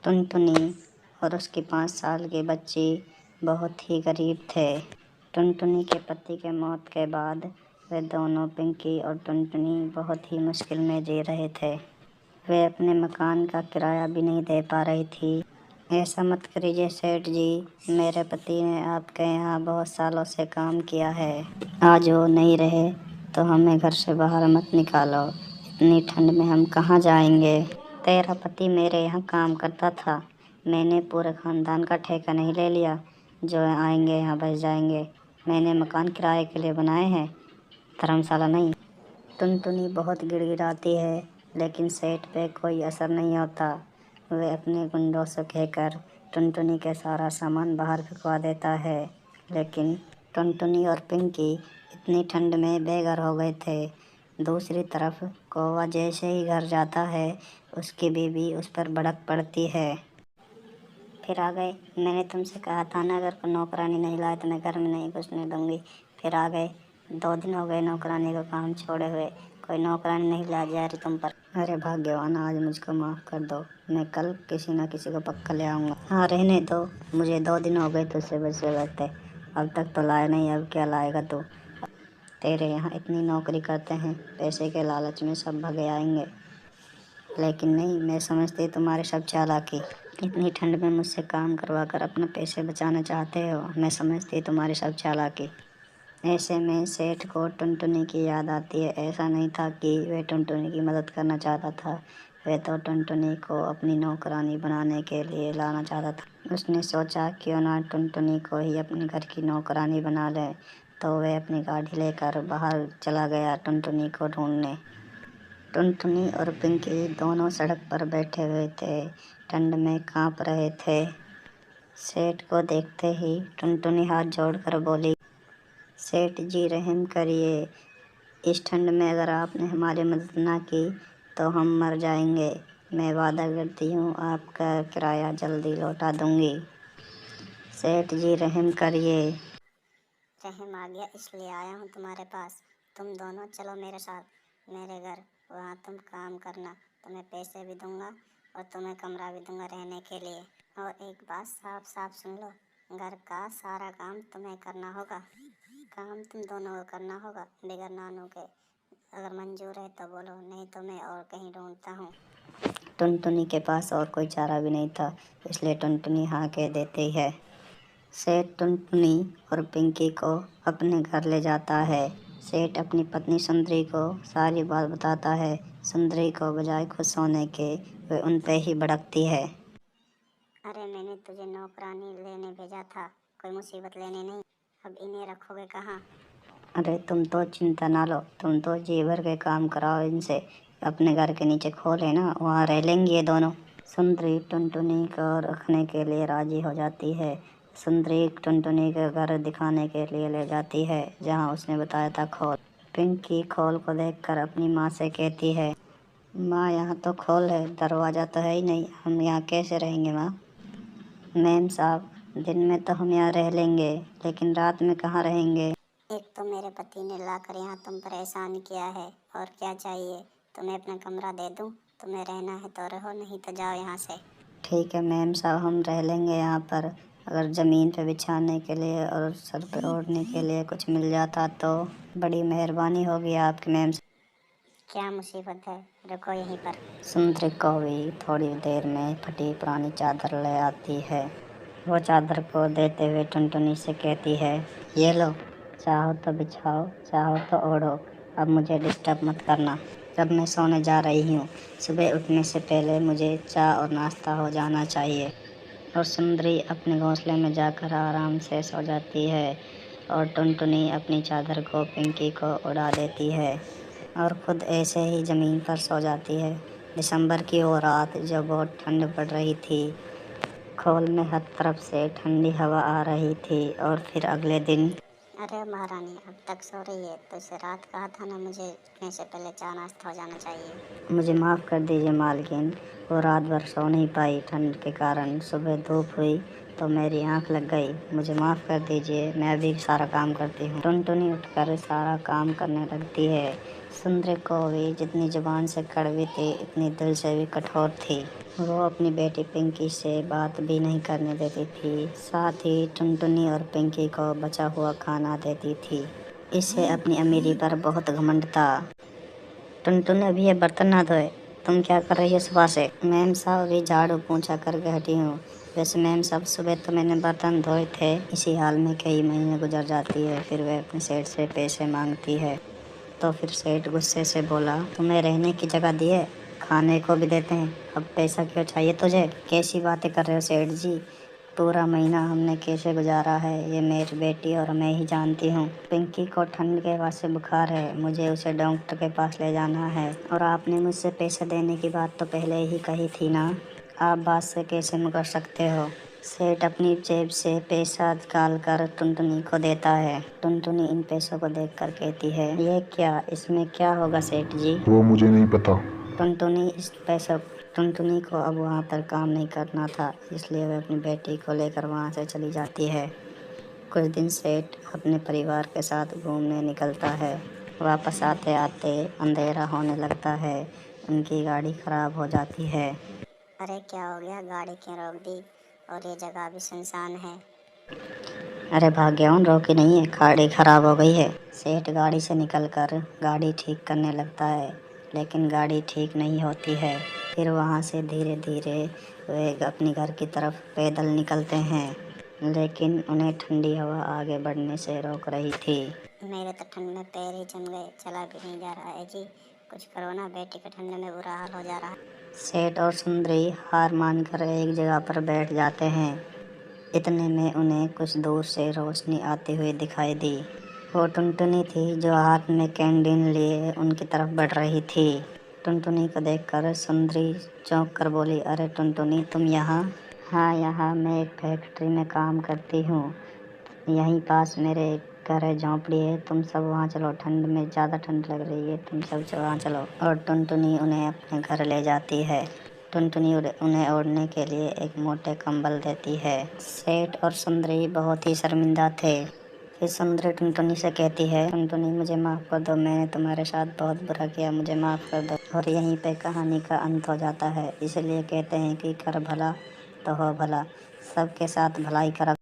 टुनटुनी और उसकी 5 साल के बच्चे बहुत ही गरीब थे। टुनटुनी के पति के मौत के बाद वे दोनों पिंकी और टुनटुनी बहुत ही मुश्किल में जी रहे थे। वे अपने मकान का किराया भी नहीं दे पा रही थी। ऐसा मत करिए सेठ जी, मेरे पति ने आपके यहाँ बहुत सालों से काम किया है। आज वो नहीं रहे तो हमें घर से बाहर मत निकालो। इतनी ठंड में हम कहाँ जाएंगे। तेरा पति मेरे यहाँ काम करता था। मैंने पूरे खानदान का ठेका नहीं ले लिया। जो आएंगे यहाँ बस जाएंगे। मैंने मकान किराए के लिए बनाए हैं, धर्मशाला नहीं। टुनटुनी बहुत गिड़गिड़ाती है, लेकिन सेठ पे कोई असर नहीं होता। वे अपने गुंडों से कहकर टुनटुनी के सारा सामान बाहर फेंकवा देता है। लेकिन टुनटुनी और पिंकी इतनी ठंड में बेघर हो गए थे। दूसरी तरफ कौवा जैसे ही घर जाता है, उसकी बीवी उस पर भड़क पड़ती है। फिर आ गए, मैंने तुमसे कहा था ना, अगर कोई नौकरानी नहीं लाए तो मैं घर में नहीं घुसने दूंगी। फिर आ गए, 2 दिन हो गए नौकरानी का काम छोड़े हुए। कोई नौकरानी नहीं ला जा रही तुम पर। अरे भाग्यवान, आज मुझको माफ़ कर दो। मैं कल किसी न किसी को पक्का ले आऊँगा। हाँ रहने दो, मुझे 2 दिन हो गए तुझसे बचे बैठे। अब तक तो लाए नहीं, अब क्या लाएगा तू। तेरे यहाँ इतनी नौकरी करते हैं, पैसे के लालच में सब भगे आएंगे। लेकिन नहीं, मैं समझती तुम्हारे सब चालाकी। इतनी ठंड में मुझसे काम करवा कर अपने पैसे बचाना चाहते हो। मैं समझती तुम्हारी सब चालाकी। ऐसे में सेठ को टुनटुनी की याद आती है। ऐसा नहीं था कि वह टुनटुनी की मदद करना चाहता था। वह तो टुनटुनी को अपनी नौकरानी बनाने के लिए लाना चाहता था। उसने सोचा क्यों ना टुनटुनी को ही अपने घर की नौकरानी बना ले। तो वह अपनी गाड़ी लेकर बाहर चला गया टुनटुनी को ढूंढने। टुनटुनी और पिंकी दोनों सड़क पर बैठे हुए थे, ठंड में कांप रहे थे। सेठ को देखते ही टुनटुनी हाथ जोड़कर बोली, सेठ जी रहम करिए, इस ठंड में अगर आपने हमारी मदद ना की तो हम मर जाएंगे। मैं वादा करती हूँ आपका किराया जल्दी लौटा दूंगी। सेठ जी रहम करिए। रहम आ गया इसलिए आया हूँ तुम्हारे पास। तुम दोनों चलो मेरे साथ मेरे घर। वहाँ तुम काम करना, तुम्हें पैसे भी दूंगा और तुम्हें कमरा भी दूंगा रहने के लिए। और एक बात साफ साफ सुन लो, घर का सारा काम तुम्हें करना होगा। काम तुम दोनों को करना होगा बगैर नानू के। अगर मंजूर है तो बोलो, नहीं तो मैं और कहीं ढूंढता हूँ। टुनटुनी के पास और कोई चारा भी नहीं था, इसलिए टुनटुनी हाँ कह देती है। सेठ टुनटुनी और पिंकी को अपने घर ले जाता है। सेठ अपनी पत्नी सुंदरी को सारी बात बताता है। सुंदरी को बजाय खुश होने के वे उन पे ही भड़कती है। अरे मैंने तुझे नौकरानी लेने भेजा था, कोई मुसीबत लेने नहीं। अब इन्हें रखोगे कहाँ। अरे तुम तो चिंता ना लो, तुम तो जी भर के काम कराओ इनसे। अपने घर के नीचे खोल है ना, वहाँ रह लेंगी ये दोनों। सुंदरी टुनटुनी को रखने के लिए राजी हो जाती है। सुंदरी टुनटुनी के घर दिखाने के लिए ले जाती है, जहाँ उसने बताया था खोल। पिंकी खोल को देखकर अपनी माँ से कहती है, माँ यहाँ तो खोल है, दरवाज़ा तो है ही नहीं, हम यहाँ कैसे रहेंगे माँ। मैम साहब, दिन में तो हम यहाँ रह लेंगे, लेकिन रात में कहाँ रहेंगे। एक तो मेरे पति ने लाकर यहाँ तुम पर एहसान किया है, और क्या चाहिए। तुम्हें अपना कमरा दे दूँ, तुम्हें रहना है तो रहो, नहीं तो जाओ यहाँ से। ठीक है मैम साहब, हम रह लेंगे यहाँ पर। अगर ज़मीन पे बिछाने के लिए और सर पे ओढ़ने के लिए कुछ मिल जाता तो बड़ी मेहरबानी होगी आपकी मैम। क्या मुसीबत है, रुको यहीं पर। सुंदरी को भी थोड़ी देर में फटी पुरानी चादर ले आती है। वो चादर को देते हुए टुनटुनी से कहती है, ये लो, चाहो तो बिछाओ, चाहो तो ओढ़ो। अब मुझे डिस्टर्ब मत करना, जब मैं सोने जा रही हूँ। सुबह उठने से पहले मुझे चाय और नाश्ता हो जाना चाहिए। और सुंदरी अपने घोंसले में जाकर आराम से सो जाती है, और टुनटुनी अपनी चादर को पिंकी को उड़ा देती है और ख़ुद ऐसे ही ज़मीन पर सो जाती है। दिसंबर की वो रात जब बहुत ठंड पड़ रही थी, खोल में हर तरफ से ठंडी हवा आ रही थी। और फिर अगले दिन, अरे महारानी अब तक सो रही है, तो इसे रात कहा था ना मुझे उठने से पहले चाय नाश्ता हो जाना चाहिए। मुझे माफ़ कर दीजिए मालकिन, वो रात भर सो नहीं पाई ठंड के कारण। सुबह धूप हुई तो मेरी आँख लग गई। मुझे माफ़ कर दीजिए, मैं अभी सारा काम करती हूँ। टुनटुनी उठकर सारा काम करने लगती है। सुंदरी कौवे जितनी जुबान से कड़वी थी इतनी दिल से भी कठोर थी। वो अपनी बेटी पिंकी से बात भी नहीं करने देती थी, साथ ही टुनटुनी और पिंकी को बचा हुआ खाना देती थी। इसे अपनी अमीरी पर बहुत घमंड था। टुनटुनी अभी ये बर्तन ना धोए, तुम क्या कर रही हो सुबह से? मैम साहब अभी झाड़ू पोंछा करके हटी हूँ। वैसे मैम साहब सुबह तो मैंने बर्तन धोए थे। इसी हाल में कई महीने गुजर जाती है, फिर वह अपने सेठ से पैसे मांगती है। तो फिर सेठ गुस्से से बोला, तुम्हें रहने की जगह दी है, खाने को भी देते हैं, अब पैसा क्यों चाहिए तुझे? कैसी बातें कर रहे हो सेठ जी? पूरा महीना हमने कैसे गुजारा है ये मेरी बेटी और मैं ही जानती हूँ। पिंकी को ठंड के वजह से बुखार है, मुझे उसे डॉक्टर के पास ले जाना है और आपने मुझसे पैसे देने की बात तो पहले ही कही थी ना, आप बात से कैसे मुकर सकते हो? सेठ अपनी जेब से पैसा निकाल कर टुनटुनी को देता है। टुनटुनी इन पैसों को देखकर कहती है, ये क्या, इसमें क्या होगा सेठ जी? वो मुझे नहीं पता। टुनटुनी को अब वहाँ पर काम नहीं करना था, इसलिए वह अपनी बेटी को लेकर वहाँ से चली जाती है। कुछ दिन सेठ अपने परिवार के साथ घूमने निकलता है। वापस आते आते अंधेरा होने लगता है। उनकी गाड़ी खराब हो जाती है। अरे क्या हो गया, गाड़ी क्यों रोक दी? और ये जगह भी सुनसान है। अरे भाग्यवान, रोकी नहीं है, गाड़ी खराब हो गई है। सेठ गाड़ी से निकलकर गाड़ी ठीक करने लगता है, लेकिन गाड़ी ठीक नहीं होती है। फिर वहाँ से धीरे धीरे वे अपने घर की तरफ पैदल निकलते हैं, लेकिन उन्हें ठंडी हवा आगे बढ़ने से रोक रही थी। मेरे तो ठंड में पैर ही जम गए, चला भी नहीं जा रहा है जी, कुछ करो ना, बेटी का ठंड में बुरा हाल हो जा रहा है। सेठ और सुंदरी हार मानकर एक जगह पर बैठ जाते हैं। इतने में उन्हें कुछ दूर से रोशनी आती हुई दिखाई दी। वो टुनटुनी थी जो हाथ में कैंडीन लिए उनकी तरफ बढ़ रही थी। टुनटुनी को देखकर सुंदरी चौंक कर बोली, अरे टुनटुनी, तुम यहाँ? हाँ, यहाँ मैं एक फैक्ट्री में काम करती हूँ, यहीं पास मेरे घर है, झोंपड़ी है, तुम सब वहाँ चलो, ठंड में ज़्यादा ठंड लग रही है, तुम सब वहाँ चलो। और टुनटुनी उन्हें अपने घर ले जाती है। टुनटुनी उन्हें ओढ़ने के लिए एक मोटे कंबल देती है। सेठ और सुंदरी बहुत ही शर्मिंदा थे। फिर सुंदरी टुनटुनी से कहती है, टुनटुनी मुझे माफ़ कर दो, मैंने तुम्हारे साथ बहुत बुरा किया, मुझे माफ़ कर दो। और यहीं पे कहानी का अंत हो जाता है। इसलिए कहते हैं कि कर भला तो हो भला, सबके साथ भलाई कर।